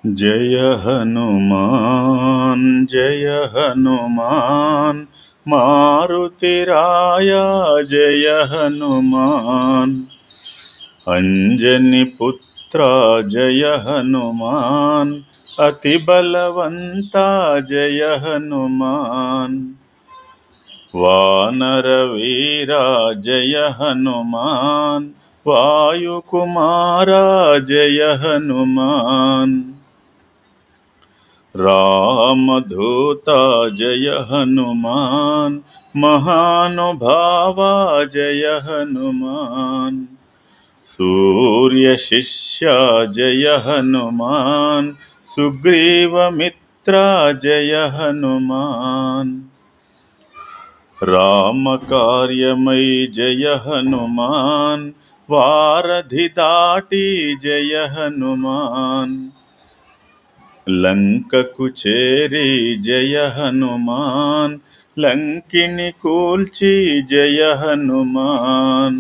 जय हनुमान जय हनुमान मारुतिराया जय हनुमान अंजनी पुत्रा जय हनुमान अति बलवंता जय हनुमान वानर वीरा जय हनुमान वायुकुमारा जय हनुमान रामदूता जय हनुमान महानुभावा जय हनुमान सूर्य शिष्या जय हनुमान सुग्रीवमित्रा जय हनुमान राम कार्यमयी जय हनुमान वारधि दाटी जय हनुमान లంకకు చేరి జయ హనుమాన్ లంకిని కూల్చి జయ హనుమాన్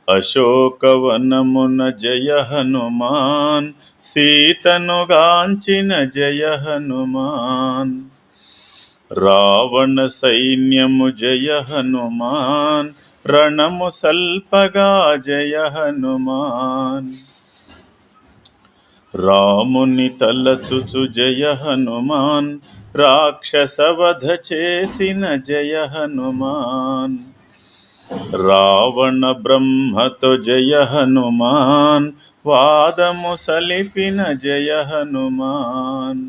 అశోకవనమున జయ హనుమాన్ సీతను గాంచిన జయ హనుమాన్ రావణ సైన్యము జయ హనుమాన్ రణము సల్పగా జయ హనుమాన్ రాముని తలచుచు జయ హనుమాన్ రాక్షసవధ చేసిన జయ హనుమాన్ రావణ బ్రహ్మతో జయ హనుమాన్ వాదము సలిపిన జయ హనుమాన్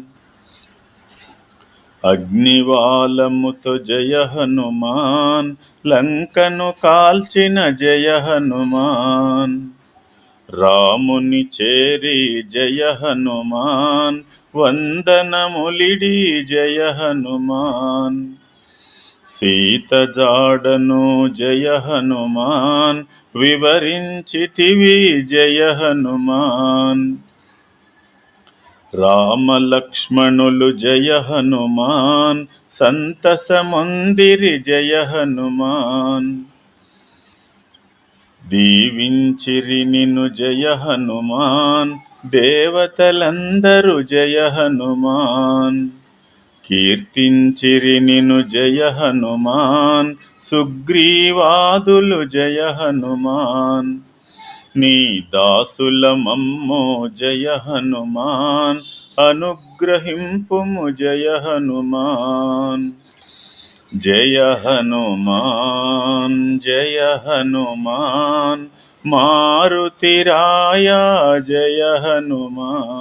అగ్నివాలముతో జయ హనుమాన్ లంకను కాల్చిన జయ హనుమాన్ రాముని చేరి జయ హనుమాన్ వందనములిడి జయ హనుమాన్ సీత జాడను జయ హనుమాన్ వివరించితివి జయ హనుమాన్ రామ లక్ష్మణులు జయ హనుమాన్ సంతసముందిరి జయ హనుమాన్ దీవించిరి నిన్ను జయ హనుమాన్ దేవతలందరూ జయ హనుమాన్ కీర్తించిరి నిన్ను జయ హనుమాన్ సుగ్రీవాదులు జయ హనుమాన్ నీ దాసుల మమ్మో జయ హనుమాన్ అనుగ్రహింపుము జయ హనుమాన్ జయ హనుమాన్ జయ హనుమాన్ మారుతిరాయ జయ హనుమాన్।